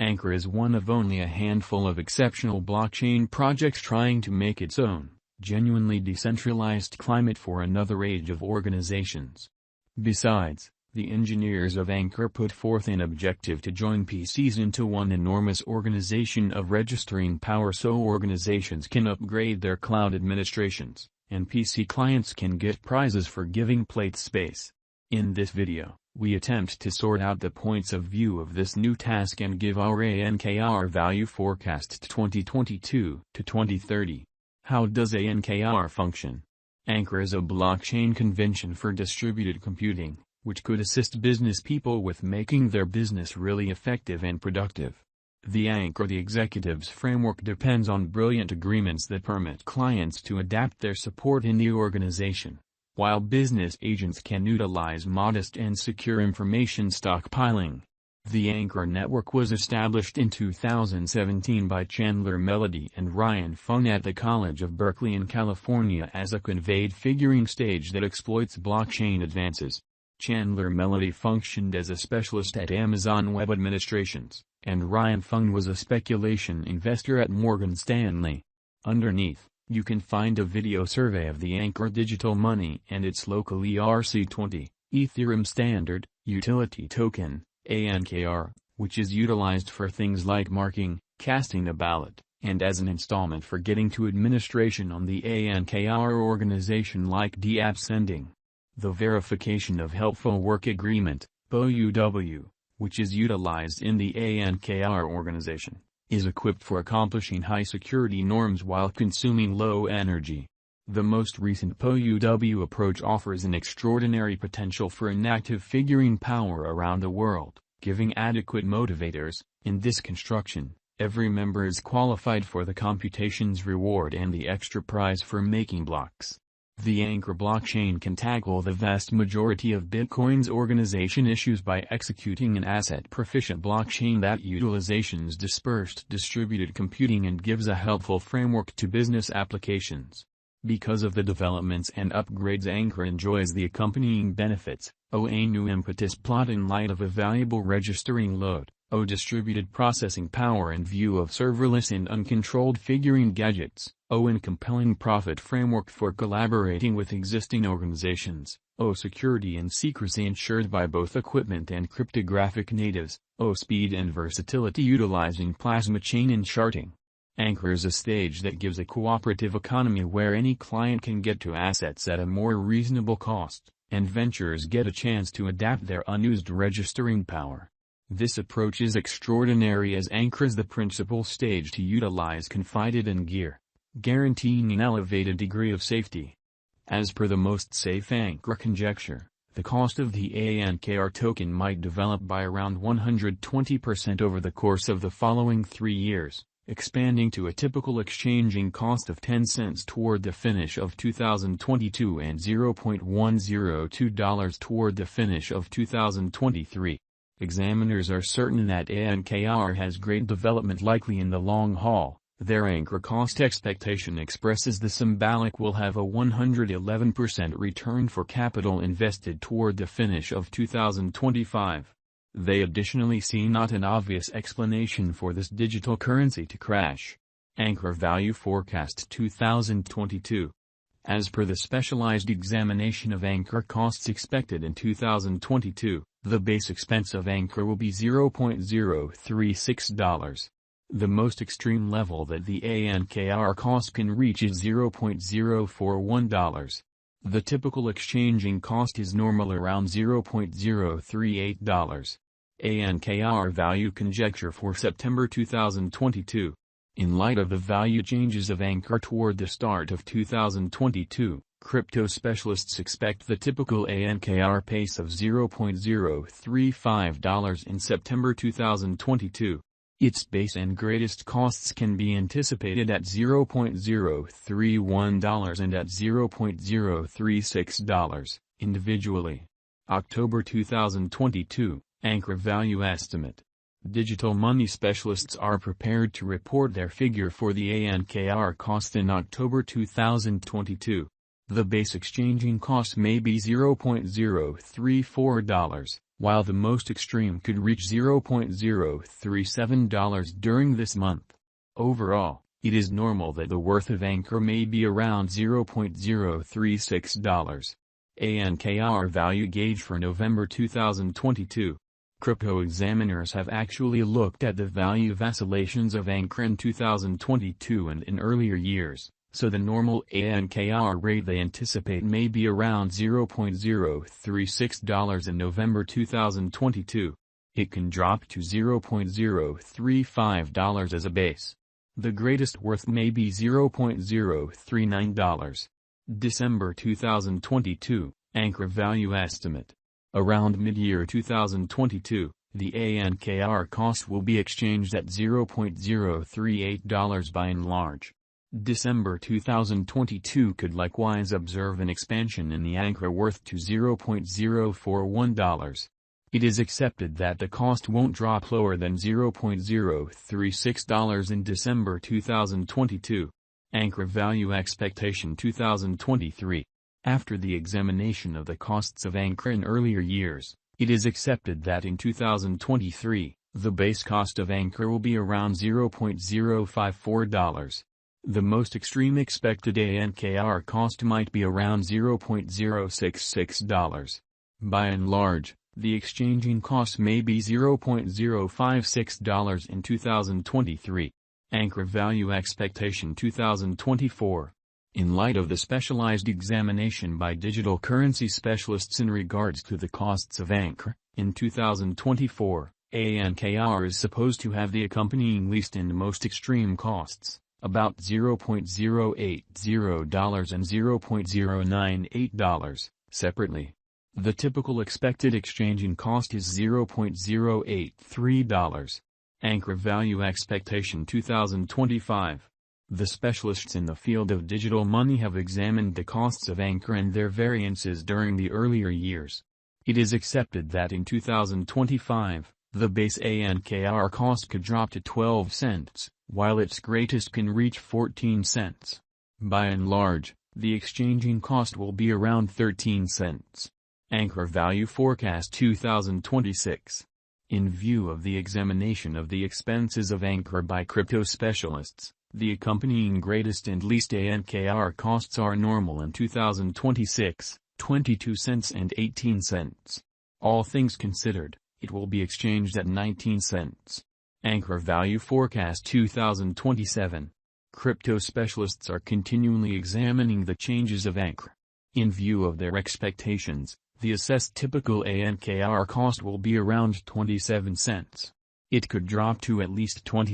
Ankr is one of only a handful of exceptional blockchain projects trying to make its own, genuinely decentralized climate for another age of organizations. Besides, the engineers of Ankr put forth an objective to join PCs into one enormous organization of registering power so organizations can upgrade their cloud administrations, and PC clients can get prizes for giving plate space. In this video, we attempt to sort out the points of view of this new task and give our Ankr value forecast 2022 to 2030. How does Ankr function? Ankr is a blockchain convention for distributed computing, which could assist business people with making their business really effective and productive. The executives framework depends on brilliant agreements that permit clients to adapt their support in the organization, while business agents can utilize modest and secure information stockpiling. The Ankr network was established in 2017 by Chandler Melody and Ryan Fung at the College of Berkeley in California as a conveyed figuring stage that exploits blockchain advances. Chandler Melody functioned as a specialist at Amazon Web Administrations, and Ryan Fung was a speculation investor at Morgan Stanley. Underneath, you can find a video survey of the Ankr digital money and its local ERC20, Ethereum Standard, utility token, Ankr, which is utilized for things like marking, casting a ballot, and as an installment for getting to administration on the Ankr organization like DApp sending. The verification of helpful work agreement, POUW, which is utilized in the Ankr organization, is equipped for accomplishing high security norms while consuming low energy. The most recent POUW approach offers an extraordinary potential for inactive figuring power around the world, giving adequate motivators. In this construction, every member is qualified for the computation's reward and the extra prize for making blocks. The Ankr blockchain can tackle the vast majority of Bitcoin's organization issues by executing an asset-proficient blockchain that utilizes dispersed distributed computing and gives a helpful framework to business applications. Because of the developments and upgrades Ankr enjoys the accompanying benefits, a new impetus plot in light of a valuable registering load, distributed processing power in view of serverless and uncontrolled figuring gadgets, and compelling profit framework for collaborating with existing organizations, security and secrecy ensured by both equipment and cryptographic natives, speed and versatility utilizing plasma chain and sharding. Ankr is a stage that gives a cooperative economy where any client can get to assets at a more reasonable cost, and ventures get a chance to adapt their unused registering power. This approach is extraordinary as Ankr is the principal stage to utilize confided in gear, guaranteeing an elevated degree of safety. As per the most safe Ankr conjecture, the cost of the Ankr token might develop by around 120% over the course of the following 3 years, expanding to a typical exchanging cost of 10 cents toward the finish of 2022 and $0.102 toward the finish of 2023. Examiners are certain that Ankr has great development likely in the long haul. Their Ankr cost expectation expresses the symbolic will have a 111% return for capital invested toward the finish of 2025. They additionally see not an obvious explanation for this digital currency to crash. Ankr value forecast 2022. As per the specialized examination of Ankr costs expected in 2022, the base expense of Ankr will be $0.036. The most extreme level that the Ankr cost can reach is $0.041. The typical exchanging cost is normal around $0.038. Ankr value conjecture for September 2022. In light of the value changes of Ankr toward the start of 2022, crypto specialists expect the typical Ankr pace of $0.035 in September 2022. Its base and greatest costs can be anticipated at $0.031 and at $0.036, individually. October 2022, Ankr value estimate. Digital money specialists are prepared to report their figure for the Ankr cost in October 2022. The base exchanging cost may be $0.034, while the most extreme could reach $0.037 during this month. Overall, it is normal that the worth of Ankr may be around $0.036. Ankr value gauge for November 2022. Crypto examiners have actually looked at the value vacillations of Ankr in 2022 and in earlier years, so the normal Ankr rate they anticipate may be around $0.036 in November 2022. It can drop to $0.035 as a base. The greatest worth may be $0.039. December 2022, Ankr value estimate. Around mid-year 2022, the Ankr cost will be exchanged at $0.038 by and large. December 2022 could likewise observe an expansion in the Ankr worth to $0.041. It is accepted that the cost won't drop lower than $0.036 in December 2022. Ankr value expectation 2023. After the examination of the costs of Ankr in earlier years, it is accepted that in 2023, the base cost of Ankr will be around $0.054. The most extreme expected Ankr cost might be around $0.066. By and large, the exchanging cost may be $0.056 in 2023. Ankr value expectation 2024. In light of the specialized examination by digital currency specialists in regards to the costs of Ankr, in 2024, Ankr is supposed to have the accompanying least and most extreme costs, about $0.080 and $0.098, separately. The typical expected exchanging cost is $0.083. Ankr value expectation 2025. The specialists in the field of digital money have examined the costs of Ankr and their variances during the earlier years. It is accepted that in 2025, the base Ankr cost could drop to 12 cents, while its greatest can reach 14 cents. By and large, the exchanging cost will be around 13 cents. Ankr value forecast 2026. In view of the examination of the expenses of Ankr by crypto specialists, the accompanying greatest and least Ankr costs are normal in 2026, 22 cents and 18 cents. All things considered, it will be exchanged at 19 cents. Ankr value forecast 2027. Crypto specialists are continually examining the changes of Ankr. In view of their expectations, the assessed typical Ankr cost will be around 27 cents. It could drop to at least 20